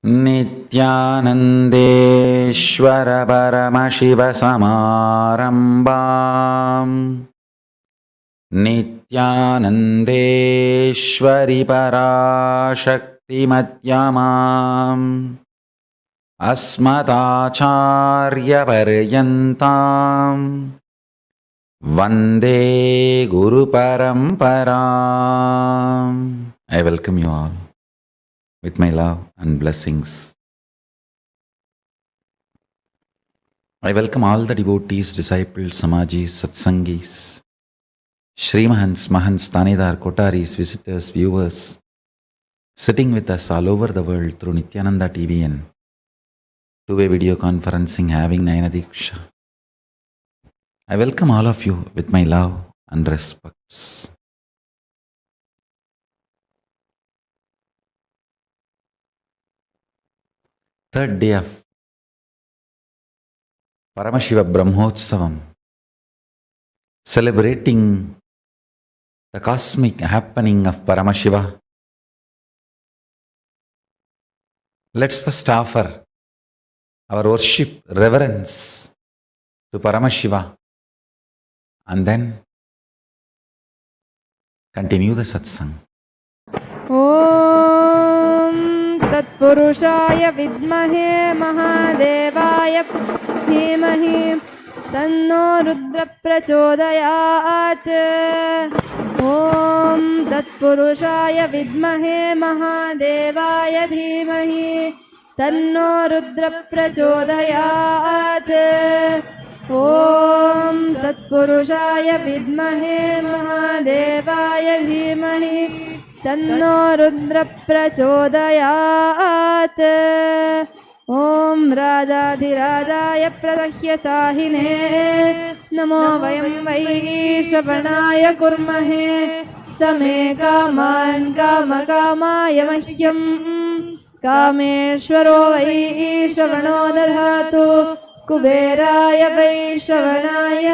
नित्यानन्देश्वर परमशिवसमारम्भाम् नित्यानन्देश्वरि पराशक्तिमध्यमाम् अस्मदाचार्यपर्यन्ताम् वन्दे गुरुपरम्पराम्. I welcome you all with my love and blessings. I welcome all the devotees, disciples, samajis, satsangis, Srimahans, Mahants, Tanidar, Kotaris, visitors, viewers, sitting with us all over the world through Nityananda TV and two-way video conferencing, having Nayana Diksha. I welcome all of you with my love and respects. Third day of Paramashiva Brahmotsavam, celebrating the cosmic happening of Paramashiva. Let's first offer our worship, reverence to Paramashiva and then continue the satsang. ॐ तत्पुरुषाय विद्महे महादेवाय धीमहि तन्नो रुद्रप्रचोदयात्। ॐ तत्पुरुषाय विद्महे महादेवाय धीमहि तन्नो रुद्रप्रचोदयात्। ॐ तत्पुरुषाय विद्महे महादेवाय धीमहि तन्नो रुद्रप्रचोदयात्। ॐ राजाधिराजाय प्रदह्य साहिने नमो वयं वै श्रवणाय कुर्महे समे कामान् कामकामाय मह्यं कामेश्वरो वै श्रवणो दधातु कुबेराय वै श्रवणाय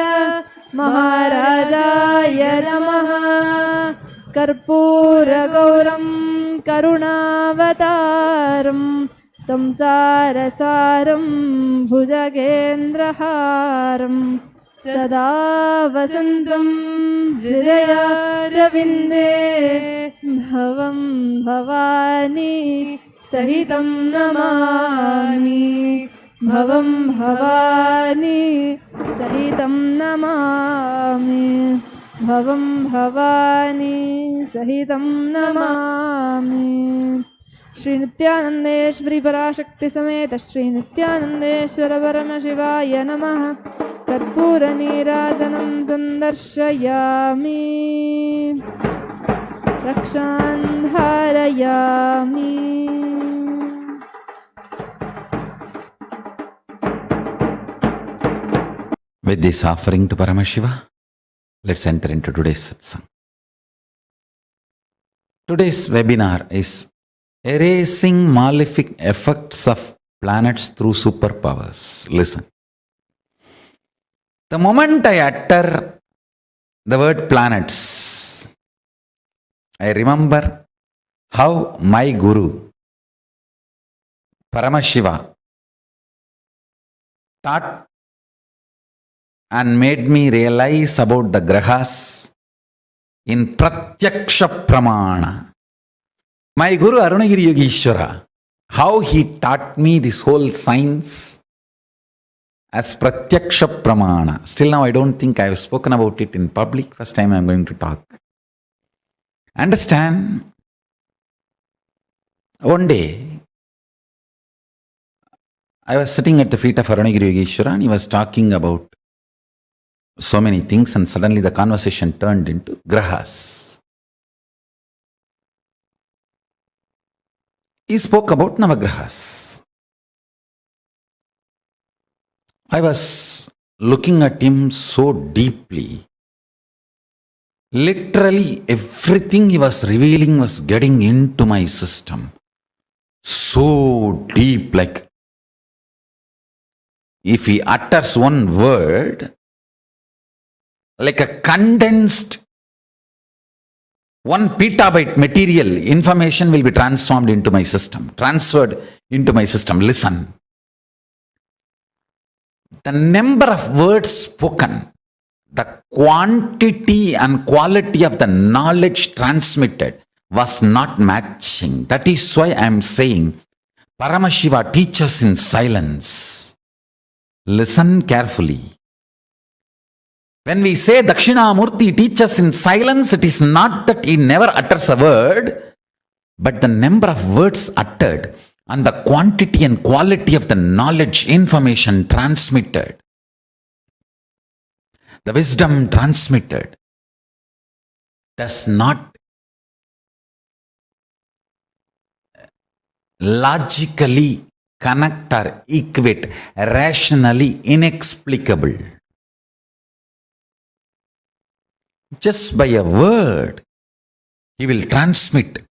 महाराजाय नमः। कर्पूरगौरं करुणावतारं संसारसारं भुजगेन्द्रहारं सदा वसन्तं हृदयारविन्दे भवं भवानी सहितं नमामि। भवं भवानी सहितं नमामि। भवं भवानी सहितं नमामि। श्री नित्यानंदेश्वरी पराशक्ति समेत श्री नित्यानंदेश्वर परमशिवाय नमः। कर्पूर नीराजनं संदर्शयामि रक्षान् धारयामि। With this offering to Paramashiva, let's enter into today's satsang. Today's webinar is erasing malefic effects of planets through superpowers. Listen. The moment I utter the word planets, I remember how my Guru, Paramashiva, taught and made me realize about the grahas in Pratyaksha Pramana. My Guru Arunagiri Yogeshwara, how he taught me this whole science as Pratyaksha Pramana. Still now I don't think I have spoken about it in public. First time I am going to talk. Understand? One day, I was sitting at the feet of Arunagiri Yogeshwara and he was talking about so many things, and suddenly the conversation turned into grahas. He spoke about Navagrahas. I was looking at him so deeply. Literally everything he was revealing was getting into my system. So deep, like if he utters one word, like a condensed 1 petabyte material, information will be transformed into my system, transferred into my system. Listen. The number of words spoken, the quantity and quality of the knowledge transmitted was not matching. That is why I am saying Paramashiva teaches in silence. Listen carefully. When we say Dakshinamurti teaches in silence, it is not that he never utters a word, but the number of words uttered and the quantity and quality of the knowledge, information transmitted, the wisdom transmitted, does not logically connect or equate, rationally inexplicable. Just by a word, he will transmit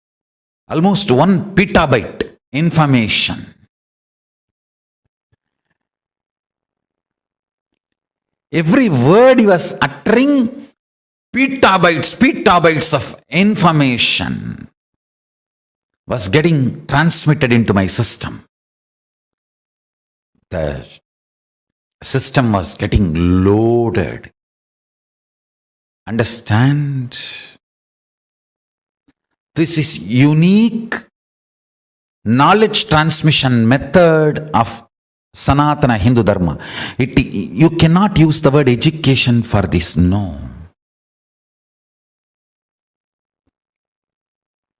almost 1 petabyte information. Every word he was uttering, petabytes of information was getting transmitted into my system. The system was getting loaded. Understand? This is unique knowledge transmission method of Sanatana Hindu Dharma. You cannot use the word education for this. No.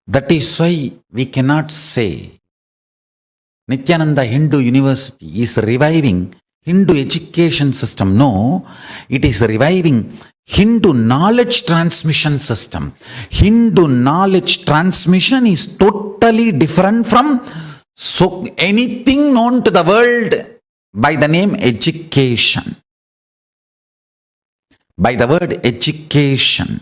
That is why we cannot say Nityananda Hindu University is reviving Hindu education system. No, it is reviving Hindu knowledge transmission system. Hindu knowledge transmission is totally different from anything known to the world by the name education. By the word education.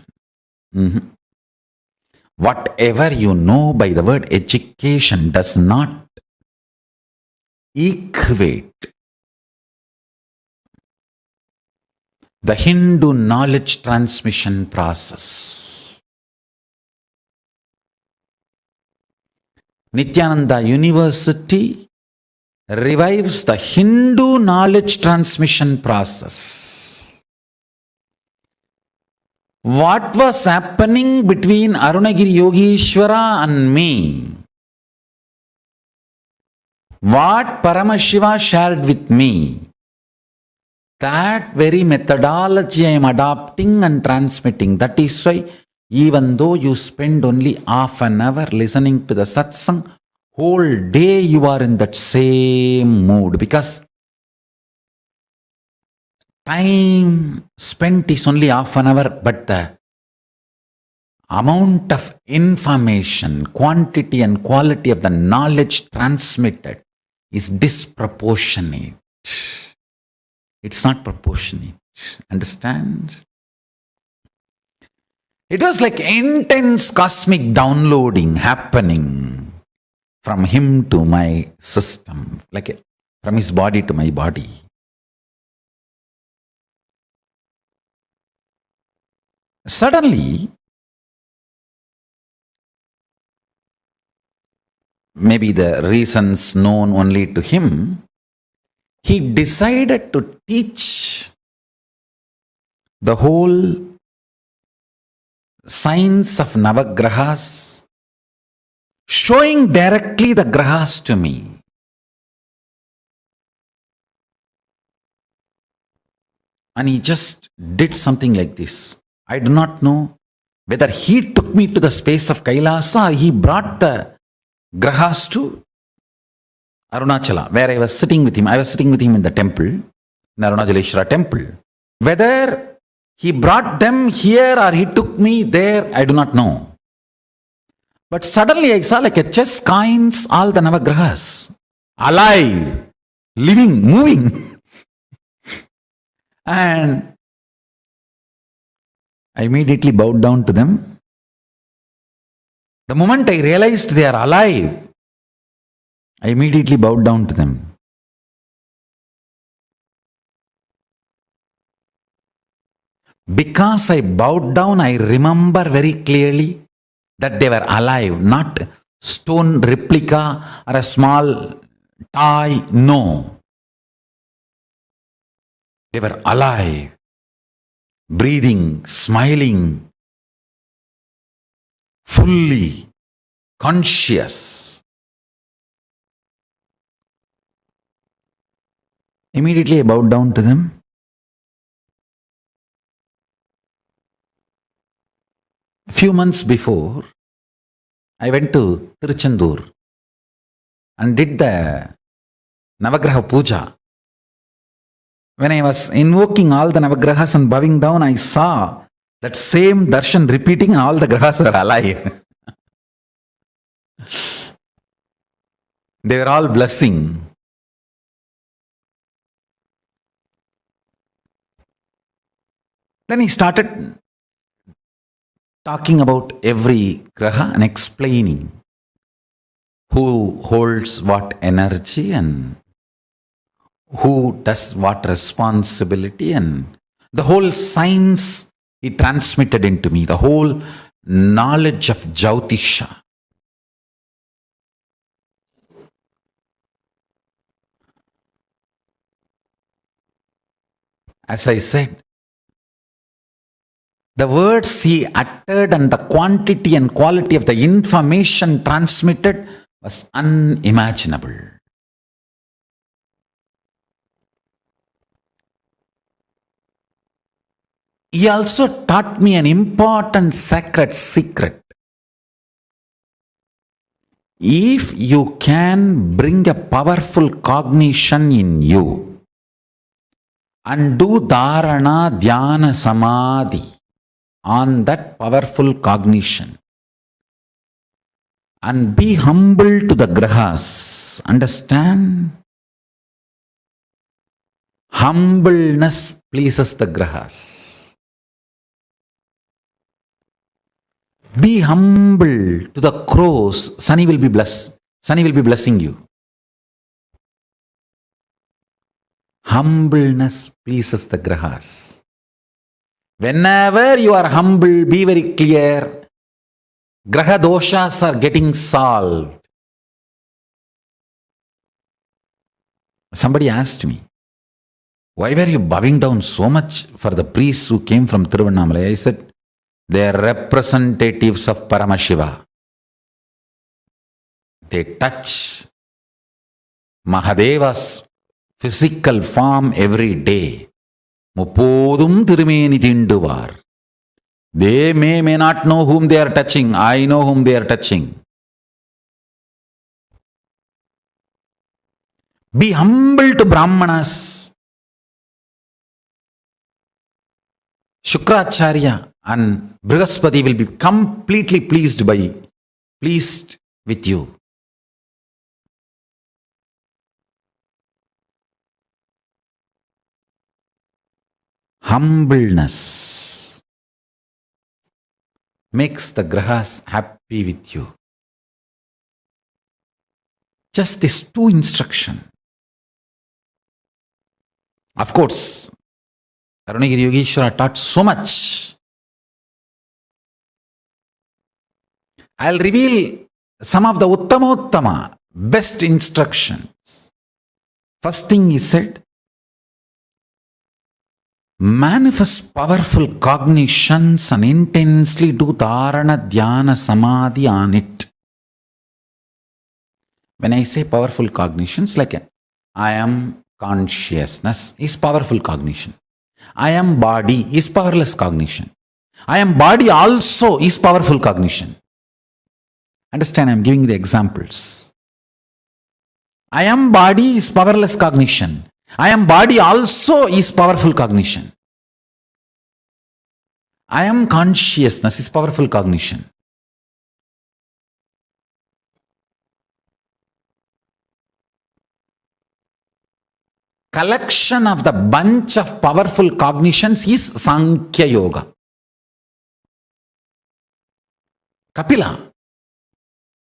Whatever you know by the word education does not equate the Hindu knowledge transmission process. Nityananda University revives the Hindu knowledge transmission process. What was happening between Arunagiri Yogeshwara and me? What Paramashiva shared with me? That very methodology I am adopting and transmitting. That is why even though you spend only half an hour listening to the satsang, whole day you are in that same mood, because time spent is only half an hour, but the amount of information, quantity and quality of the knowledge transmitted is disproportionate. It's not proportionate. Understand? It was like intense cosmic downloading happening from him to my system, like from his body to my body. Suddenly, maybe the reasons known only to him, he decided to teach the whole science of Navagrahas, showing directly the grahas to me. And he just did something like this. I do not know whether he took me to the space of Kailasa or he brought the grahas to Arunachala, where I was sitting with him. I was sitting with him in the temple, in Arunajaleshwara temple. Whether he brought them here or he took me there, I do not know. But suddenly I saw like a chess coins all the Navagrahas, alive, living, moving. And I immediately bowed down to them. The moment I realized they are alive, I immediately bowed down to them. Because I bowed down, I remember very clearly that they were alive, not stone replica or a small toy. No. They were alive, breathing, smiling, fully conscious. Immediately I bowed down to them. A few months before, I went to Tiruchendur and did the Navagraha Puja. When I was invoking all the Navagrahas and bowing down, I saw that same darshan repeating and all the grahas were alive. They were all blessing. Then he started talking about every graha and explaining who holds what energy and who does what responsibility, and the whole science he transmitted into me, the whole knowledge of Jyotisha. As I said, the words he uttered and the quantity and quality of the information transmitted was unimaginable. He also taught me an important sacred secret. If you can bring a powerful cognition in you and do dharana, dhyana, samadhi on that powerful cognition and be humble to the grahas, understand? Humbleness pleases the grahas. Be humble to the crows. Sunny will be blessed. Sunny will be blessing you. Humbleness pleases the grahas. Whenever you are humble, be very clear. Graha doshas are getting solved. Somebody asked me, why were you bowing down so much for the priests who came from Tiruvannamalai? I said, they are representatives of Paramashiva. They touch Mahadeva's physical form every day. Muppodum Tirumeni Tinduvar. They may not know whom they are touching. I know whom they are touching. Be humble to Brahmanas. Shukracharya and Brihaspati will be completely pleased with you. Humbleness makes the grahas happy with you. Just these two instructions. Of course, Arunagiri Yogeshwara taught so much. I'll reveal some of the Uttama, best instructions. First thing he said, manifest powerful cognitions and intensely do dharana, dhyana, samadhi on it. When I say powerful cognitions, like I am consciousness is powerful cognition. I am body is powerless cognition. I am body also is powerful cognition. Understand, I am giving the examples. I am body is powerless cognition. I am body also is powerful cognition. I am consciousness is powerful cognition. Collection of the bunch of powerful cognitions is Sankhya Yoga. Kapila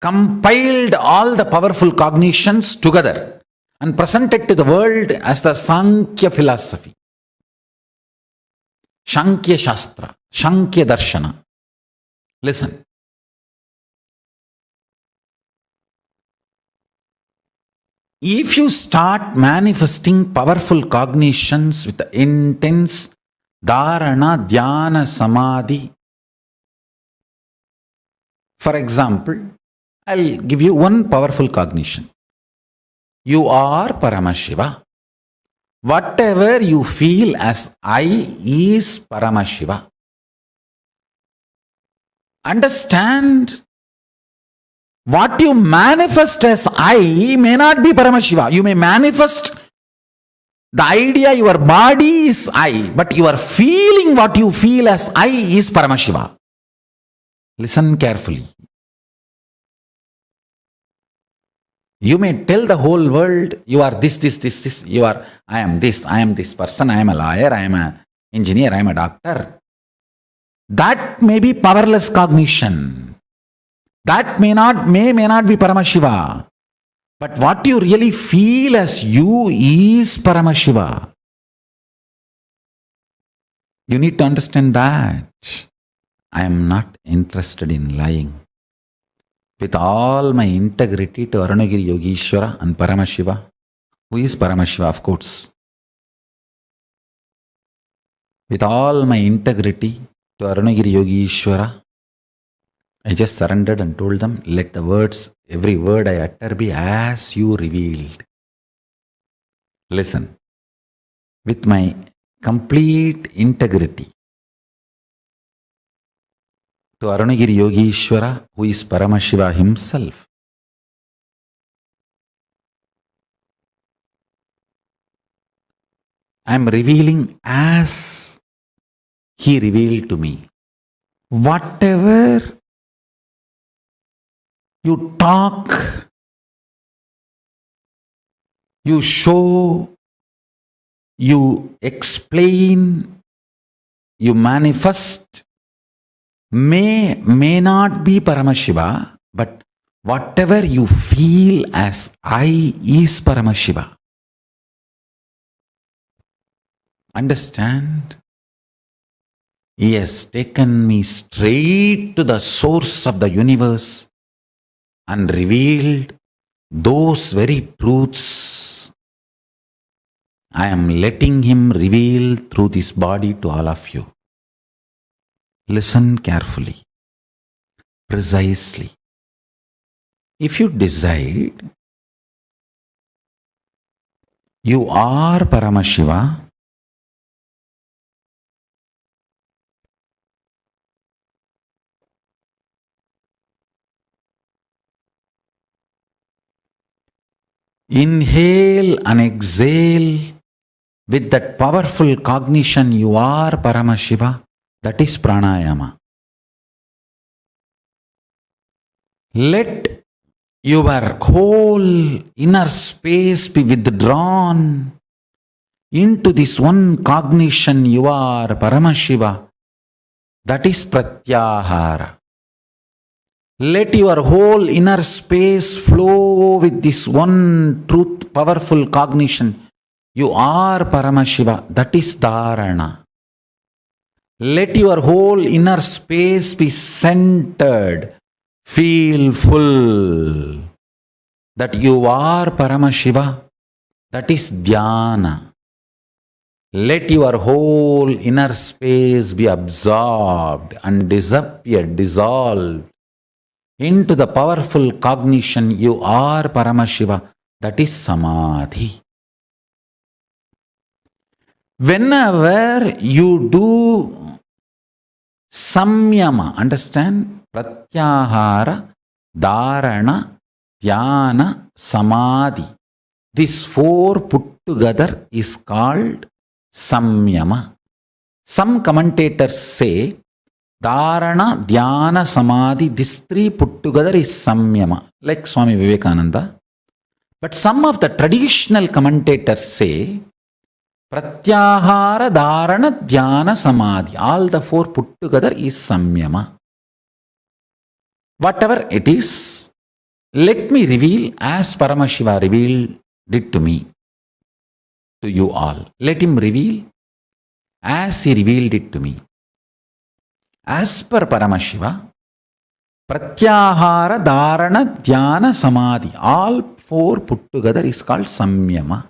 compiled all the powerful cognitions together and presented to the world as the Sankhya philosophy. Sankhya Shastra, Sankhya Darshana. Listen. if you start manifesting powerful cognitions with intense dharana, dhyana, samadhi, for example, I'll give you one powerful cognition. You are Paramashiva. Whatever you feel as I is Paramashiva. Understand, what you manifest as I may not be Paramashiva. You may manifest the idea your body is I, but you are feeling what you feel as I is Paramashiva. Listen carefully. You may tell the whole world you are this. You are, I am this person, I am a lawyer, I am an engineer, I am a doctor. That may be powerless cognition. That may not be Paramashiva. But what you really feel as you is Paramashiva. You need to understand that. I am not interested in lying. With all my integrity to Arunagiri Yogeshwara and Paramashiva, who is Paramashiva, of course. With all my integrity to Arunagiri Yogeshwara, I just surrendered and told them, let the words, every word I utter be as you revealed. Listen, with my complete integrity to Arunagiri Yogeshwara, who is Paramashiva himself, I am revealing as he revealed to me. Whatever you talk, you show, you explain, you manifest, may not be Paramashiva, but whatever you feel as I is Paramashiva. Understand? He has taken me straight to the source of the universe and revealed those very truths. I am letting him reveal through this body to all of you. Listen carefully, precisely. If you decide you are Paramashiva, inhale and exhale with that powerful cognition you are Paramashiva. That is pranayama. Let your whole inner space be withdrawn into this one cognition you are Paramashiva. That is pratyahara. Let your whole inner space flow with this one truth, powerful cognition. You are Paramashiva. That is dharana. Let your whole inner space be centered. Feel full that you are Paramashiva. That is dhyana. Let your whole inner space be absorbed and dissolved into the powerful cognition you are Paramashiva. That is samadhi. Whenever you do samyama, understand? Pratyahara, dharana, dhyana, samadhi. These four put together is called samyama. Some commentators say dharana, dhyana, samadhi, these three put together is samyama, like Swami Vivekananda. But some of the traditional commentators say pratyahara, dharana, dhyana, samadhi, all the four put together is samyama. Whatever it is, let me reveal as Paramashiva revealed it to me, to you all. Let him reveal as he revealed it to me. As per Paramashiva, Pratyahara, Dharana, Dhyana, Samadhi. All four put together is called Samyama.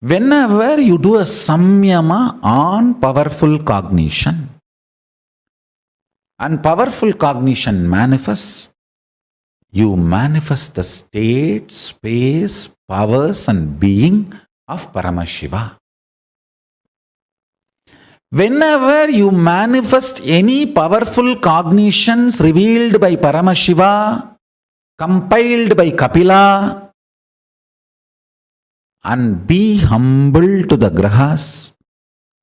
Whenever you do a Samyama on powerful cognition, and powerful cognition manifests, you manifest the state, space, powers and being of Paramashiva. Whenever you manifest any powerful cognitions revealed by Paramashiva, compiled by Kapila, and be humble to the grahas,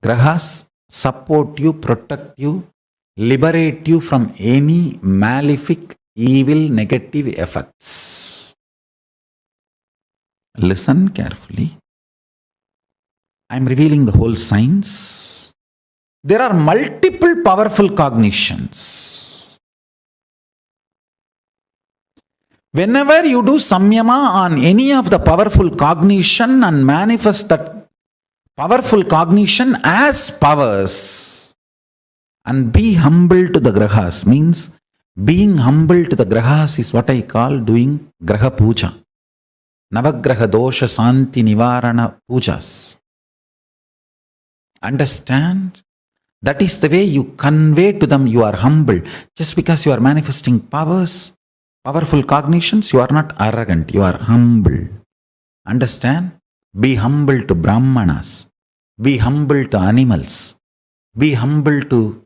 grahas support you, protect you, liberate you from any malefic, evil, negative effects. Listen carefully. I am revealing the whole science. There are multiple powerful cognitions. Whenever you do samyama on any of the powerful cognition and manifest that powerful cognition as powers, and be humble to the grahas, means being humble to the grahas is what I call doing graha puja. Navagraha dosha santi nivarana pujas. Understand? That is the way you convey to them you are humble. Just because you are manifesting powers, powerful cognitions, you are not arrogant, you are humble. Understand? Be humble to Brahmanas. Be humble to animals. Be humble to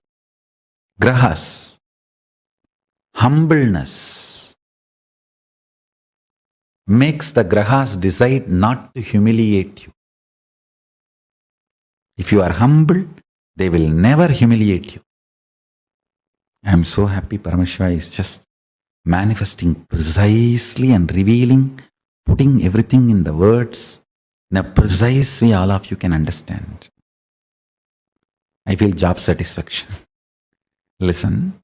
grahas. Humbleness makes the grahas decide not to humiliate you. If you are humble, they will never humiliate you. I am so happy Paramashiva is just manifesting precisely and revealing, putting everything in the words in a precise way all of you can understand. I feel job satisfaction. Listen.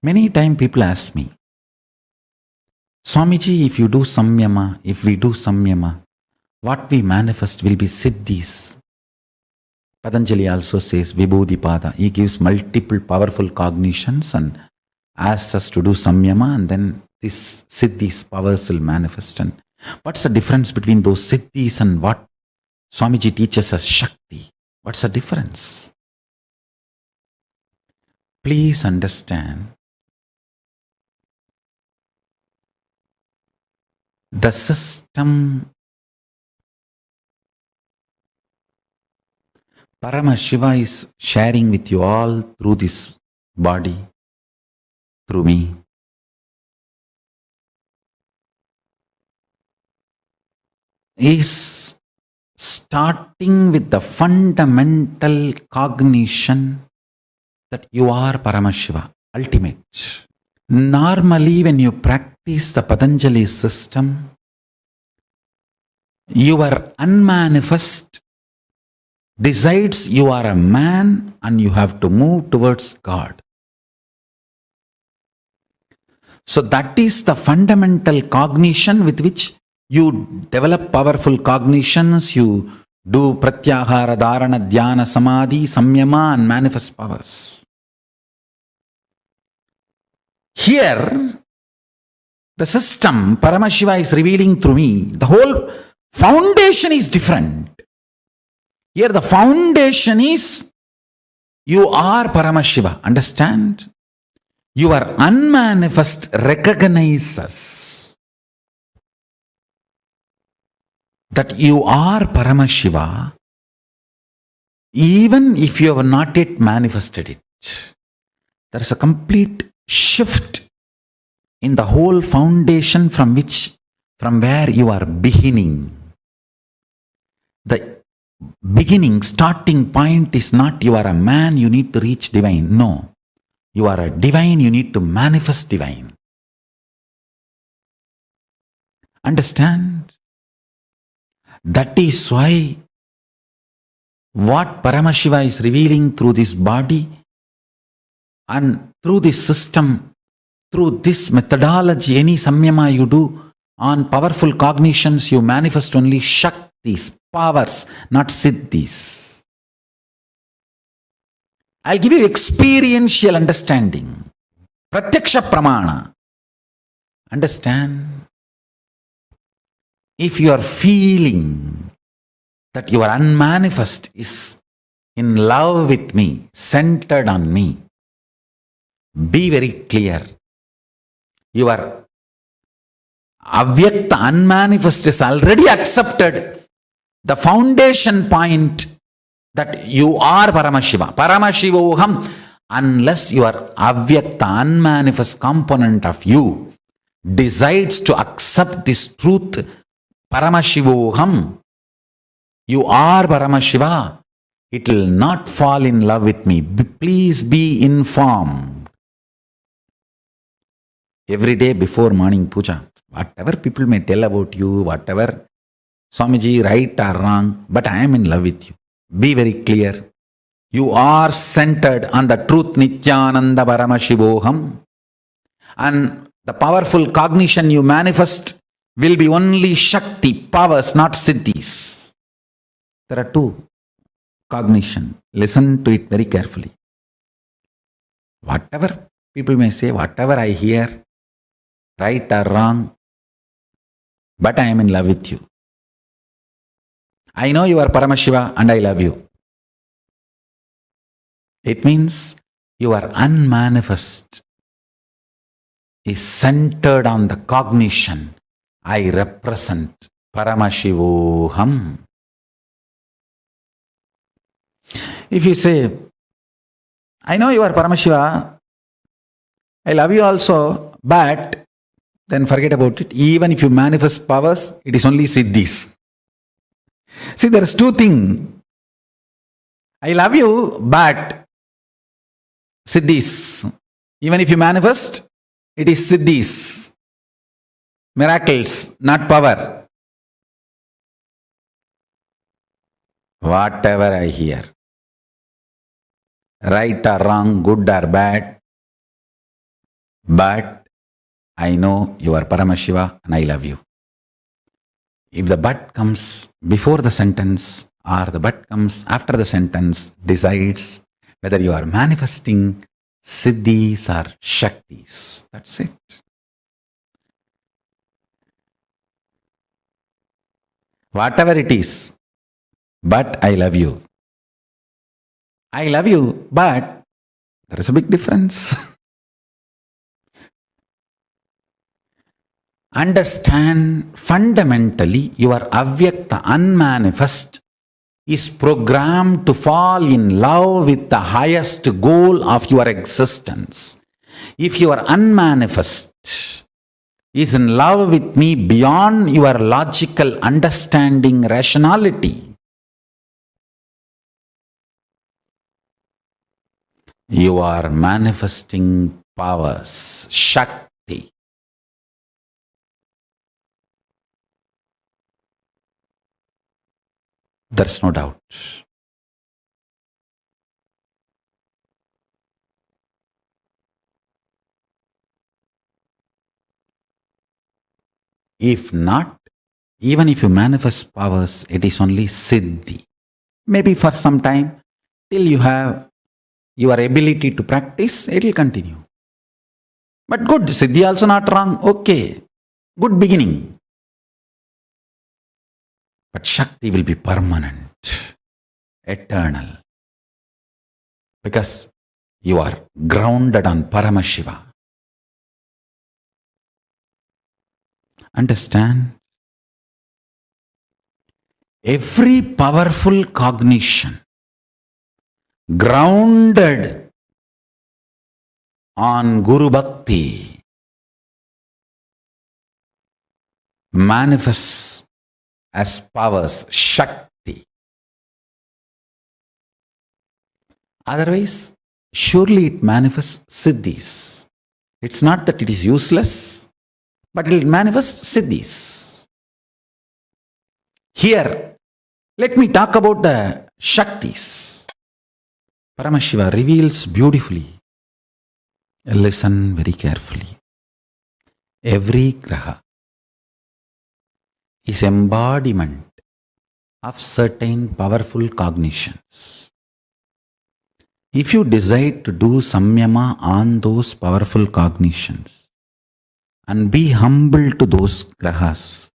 Many times people ask me, Swamiji, if you do samyama, if we do samyama, what we manifest will be siddhis. Patanjali also says Vibhudipada. He gives multiple powerful cognitions and asks us to do samyama, and then this siddhis powers will manifest. And what's the difference between those siddhis and what Swamiji teaches us Shakti? What's the difference? Please understand, the system Paramashiva is sharing with you all through this body, through me. Is starting with the fundamental cognition that you are Paramashiva, ultimate. Normally, when you practice the Patanjali system, your unmanifest decides you are a man and you have to move towards God. So that is the fundamental cognition with which you develop powerful cognitions, you do pratyahara, dharana, dhyana, samadhi, samyama and manifest powers. Here, the system Paramashiva is revealing through me, the whole foundation is different. Here the foundation is you are Paramashiva. Understand? Your unmanifest recognizes that you are Paramashiva even if you have not yet manifested it. There is a complete shift in the whole foundation from where you are beginning. The beginning, starting point is not you are a man, you need to reach divine. No. You are a divine, you need to manifest divine. Understand? That is why what Paramashiva is revealing through this body and through this system, through this methodology, any samyama you do on powerful cognitions, you manifest only Shaktis, powers, not siddhis. I'll give you experiential understanding. Pratyaksha Pramana. Understand? If you are feeling that your unmanifest is in love with me, centered on me, be very clear. Your avyakta, unmanifest is already accepted. The foundation point that you are Paramashiva. Paramashivoham, unless your avyakta, unmanifest component of you decides to accept this truth, Paramashivoham, you are Paramashiva, it will not fall in love with me. Please be informed. Every day before morning puja, whatever people may tell about you, whatever Swamiji, right or wrong, but I am in love with you. Be very clear. You are centered on the truth Nityananda Paramashivoham, and the powerful cognition you manifest will be only Shakti, powers, not Siddhis. There are two cognition. Listen to it very carefully. Whatever people may say, whatever I hear, right or wrong, but I am in love with you. I know you are Paramashiva and I love you. It means your unmanifest is centered on the cognition. I represent Paramashivoham. If you say, I know you are Paramashiva, I love you also, but then forget about it. Even if you manifest powers, it is only Siddhis. See, there is two things. I love you, but Siddhis. Even if you manifest, it is Siddhis. Miracles, not power. Whatever I hear, right or wrong, good or bad, but I know you are Paramashiva and I love you. If the but comes before the sentence or the but comes after the sentence, decides whether you are manifesting Siddhis or Shaktis. That's it. Whatever it is, but I love you. I love you, but there is a big difference. Understand, fundamentally, your avyakta, unmanifest, is programmed to fall in love with the highest goal of your existence. If your unmanifest is in love with me beyond your logical understanding, rationality, you are manifesting powers, Shakti. There's no doubt. If not, even if you manifest powers, it is only Siddhi. Maybe for some time, till you have your ability to practice, it will continue. But good, Siddhi also not wrong, okay. Good beginning. But Shakti will be permanent, eternal. Because you are grounded on Paramashiva. Understand? Every powerful cognition grounded on Guru Bhakti manifests as powers, Shakti. Otherwise, surely it manifests Siddhis. It's not that it is useless, but it will manifest Siddhis. Here, let me talk about the Shaktis. Paramashiva reveals beautifully. Listen very carefully. Every graha is embodiment of certain powerful cognitions. If you decide to do samyama on those powerful cognitions and be humble to those grahas,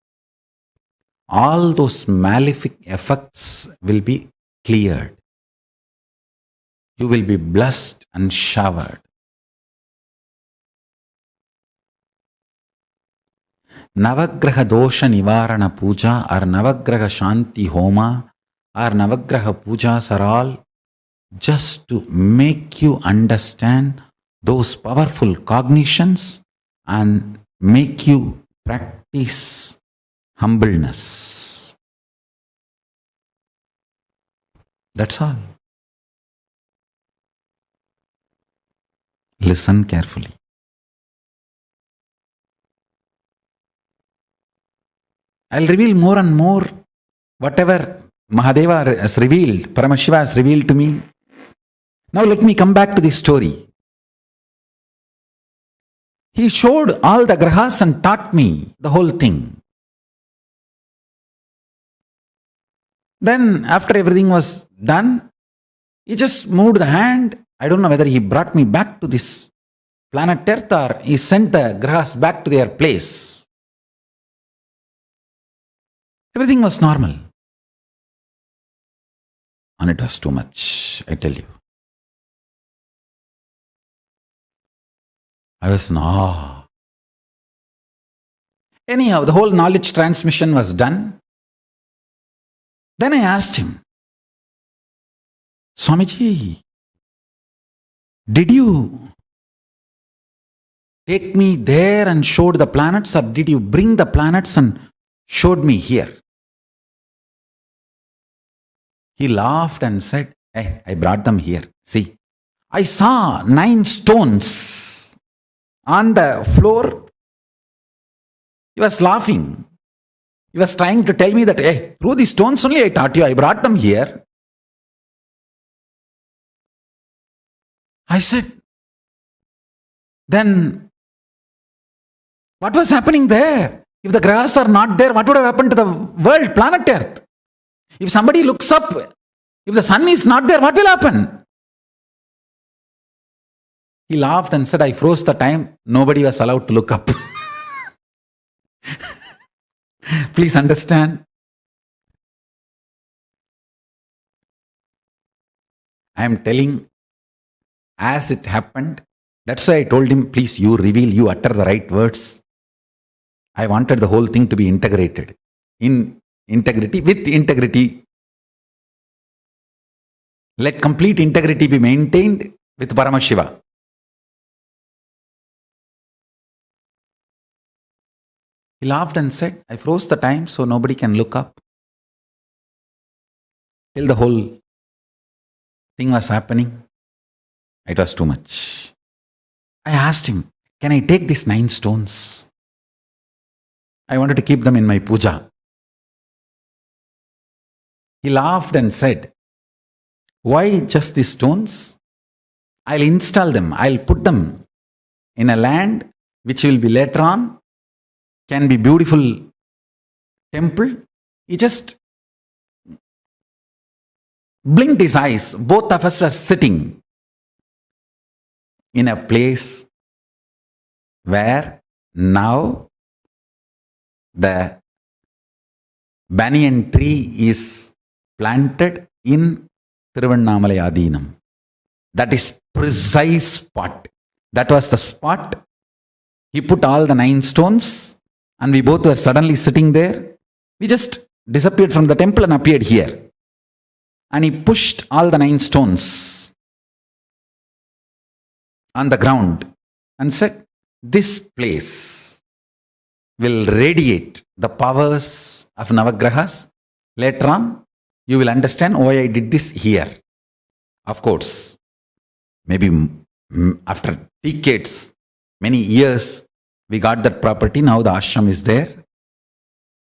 all those malefic effects will be cleared. You will be blessed and showered. Navagraha dosha nivarana puja or Navagraha shanti homa or Navagraha pujas are all just to make you understand those powerful cognitions and make you practice humbleness. That's all. Listen carefully. I'll reveal more and more whatever Mahadeva has revealed, Paramashiva has revealed to me. Now let me come back to this story. He showed all the grahas and taught me the whole thing. Then after everything was done, he just moved the hand. I don't know whether he brought me back to this planet Earth or he sent the grahas back to their place. Everything was normal. And it was too much, I tell you. I was in awe. Anyhow, the whole knowledge transmission was done. Then I asked him, Swamiji, did you take me there and showed the planets, or did you bring the planets and showed me here? He laughed and said, hey, I brought them here. See, I saw 9 stones on the floor. He was laughing. He was trying to tell me that, hey, through these stones only I taught you. I brought them here. I said, then what was happening there? If the grahas are not there, what would have happened to the world, planet Earth? If somebody looks up, if the sun is not there, what will happen? He laughed and said, I froze the time. Nobody was allowed to look up. Please understand. I am telling as it happened. That's why I told him, please, you reveal, you utter the right words. I wanted the whole thing to be integrated. In integrity, with integrity. Let complete integrity be maintained with Paramashiva. He laughed and said, I froze the time so nobody can look up. Till the whole thing was happening, it was too much. I asked him, can I take these 9 stones? I wanted to keep them in my puja. He laughed and said, why just these stones? I'll install them. I'll put them in a land which will be later on, can be beautiful temple. He just blinked his eyes. Both of us were sitting in a place where now the banyan tree is planted in Tiruvannamalai Adinam. That is precise spot. That was the spot. He put all the 9 stones and we both were suddenly sitting there. We just disappeared from the temple and appeared here. And he pushed all the 9 stones on the ground and said, this place will radiate the powers of Navagrahas. Later on, you will understand why I did this here. Of course, maybe after decades, many years, we got that property. Now the ashram is there.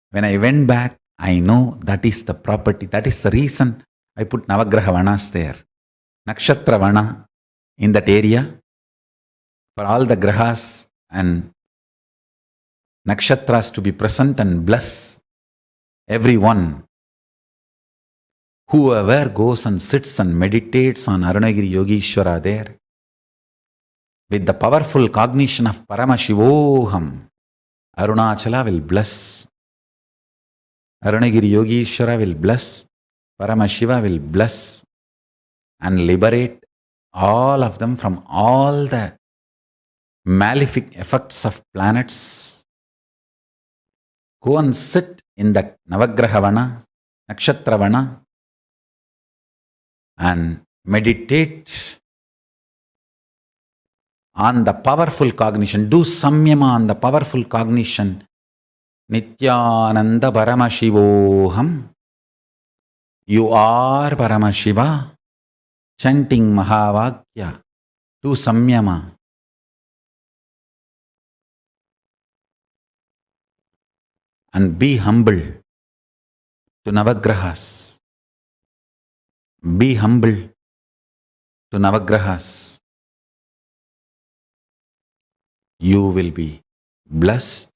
When I went back, I know that is the property. That is the reason I put Navagraha Vanas there. Nakshatra Vana in that area for all the grahas and nakshatras to be present and bless everyone Whoever goes and sits and meditates on Arunagiri Yogeshwara there, with the powerful cognition of Paramashivoham, Arunachala will bless. Arunagiri Yogeshwara will bless. Paramashiva will bless and liberate all of them from all the malefic effects of planets. Go and sit in that Navagrahavana, Nakshatravana, and meditate on the powerful cognition. Do samyama on the powerful cognition. Nityananda Paramashivoham. You are Paramashiva. Chanting Mahavakya. Do samyama. And be humble to Navagrahas. Be humble to Navagrahas. You will be blessed,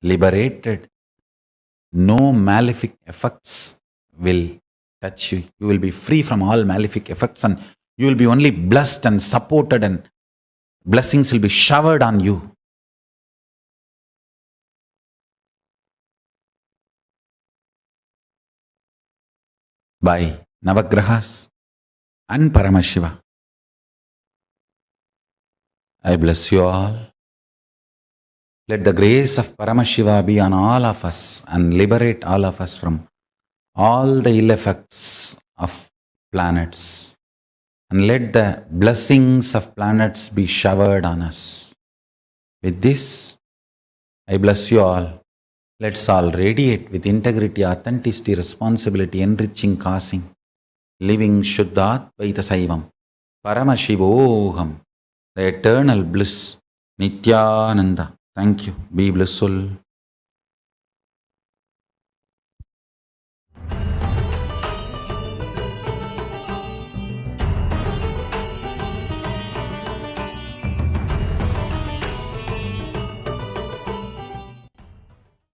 liberated. No malefic effects will touch you. You will be free from all malefic effects, and you will be only blessed and supported, and blessings will be showered on you. By Navagrahas and Paramashiva. I bless you all. Let the grace of Paramashiva be on all of us and liberate all of us from all the ill effects of planets. And let the blessings of planets be showered on us. With this, I bless you all. Let's all radiate with integrity, authenticity, responsibility, enriching, causing, living Shuddhat Vaita Saivam, Paramashivoham, the eternal bliss, Nityananda. Thank you. Be blissful.